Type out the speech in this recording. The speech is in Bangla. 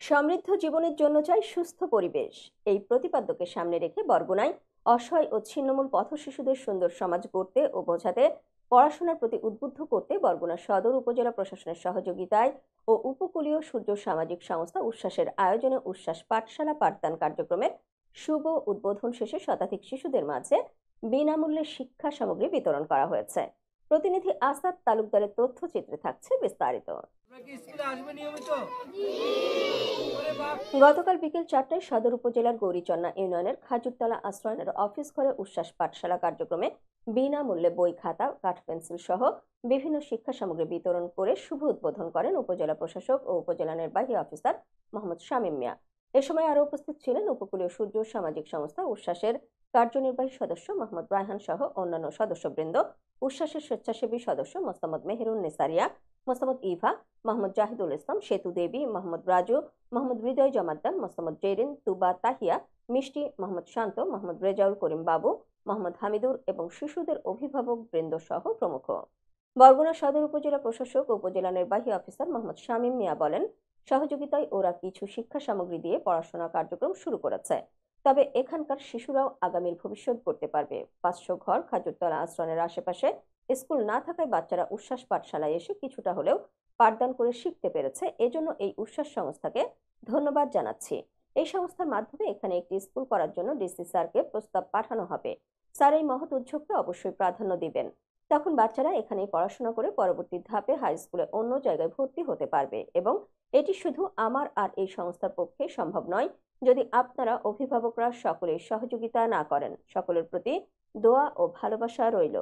সমৃদ্ধ জীবনের জন্য চাই সুস্থ পরিবেশ। এই প্রতিপাদ্যকে সামনে রেখে বরগুনায় অসহায় ও ছিন্নমূল পথশিশুদের সুন্দর সমাজ গড়তে ও বোঝাতে, পড়াশোনার প্রতি উদ্বুদ্ধ করতে বরগুনা সদর উপজেলা প্রশাসনের সহযোগিতায় ও উপকূলীয় সূর্য সামাজিক সংস্থা উচ্ছ্বাসের আয়োজনে উচ্ছ্বাস পাঠশালা পাঠদান কার্যক্রমের শুভ উদ্বোধন শেষে শতাধিক শিশুদের মাঝে বিনামূল্যে শিক্ষা সামগ্রী বিতরণ করা হয়েছে। প্রতিনিধি আসাদ তালুকদারের তথ্যচিত্রে থাকছে বিস্তারিত। গতকাল বিকেল 4টায় সদর উপজেলার গৌরীচন্না ইউনিয়নের খাজুরতলা আশ্রয়নের অফিস ঘরে উচ্ছ্বাস পাঠশালা কার্যক্রমে বিনামূল্যে বই, খাতা, কাঠ, পেন্সিল সহ বিভিন্ন শিক্ষা সামগ্রী বিতরণ করে শুভ উদ্বোধন করেন উপজেলা প্রশাসক ও উপজেলা নির্বাহী অফিসার মোহাম্মদ শামীম মিয়া। এ সময় আরো উপস্থিত ছিলেন উপকূলীয় সূর্য সামাজিক সংস্থা উচ্ছ্বাসের কার্যনির্বাহী সদস্য মোহাম্মদ রায়হান সহ অন্যান্য সদস্যবৃন্দ, উচ্ছ্বাসের স্বেচ্ছাসেবী সদস্য মোস্তামদ মেহেরুন নেসারিয়া, মোস্তামদ ইভা, মোহাম্মদ জাহিদুল ইসলাম, সেতু দেবী, মোহাম্মদ রাজু, মোহাম্মদ হৃদয় জমাদ্দার, মোস্তামদ জেরিন, তুবা তাহিয়া, মিষ্টি, মোহাম্মদ শান্ত, মোহাম্মদ রেজাউল করিম বাবু, মোহাম্মদ হামিদুর এবং শিশুদের অভিভাবক বৃন্দ সহ প্রমুখ। বরগুনা সদর উপজেলা প্রশাসক ও উপজেলা নির্বাহী অফিসার মোহাম্মদ শামীম মিয়া বলেন, সহযোগিতায় ওরা কিছু শিক্ষা সামগ্রী দিয়ে পড়াশোনা কার্যক্রম শুরু করেছে। তবে এখানকার শিশুরাও আগামীর ভবিষ্যৎ গড়তে পারবে। 500 ঘর খাজুরতলা আশ্রয়নের আশেপাশে স্কুল না থাকায় বাচ্চারা উচ্ছ্বাস পাঠশালায় এসে কিছুটা হলেও পাঠদান করে শিখতে পেরেছে। এজন্য এই উচ্ছ্বাস সংস্থাকে ধন্যবাদ জানাচ্ছি। এই সংস্থার মাধ্যমে এখানে একটি স্কুল করার জন্য ডিসি স্যারকে প্রস্তাব পাঠানো হবে। স্যার এই মহৎ উদ্যোগকে অবশ্যই প্রাধান্য দিবেন। তখন বাচ্চারা এখানেই পড়াশোনা করে পরবর্তী ধাপে হাই স্কুলে অন্য জায়গায় ভর্তি হতে পারবে এবং এটি শুধু আমার আর এই সংস্থার পক্ষে সম্ভব নয় যদি আপনারা অভিভাবকরা সকলে সহযোগিতা না করেন। সকলের প্রতি দোয়া ও ভালোবাসা রইল।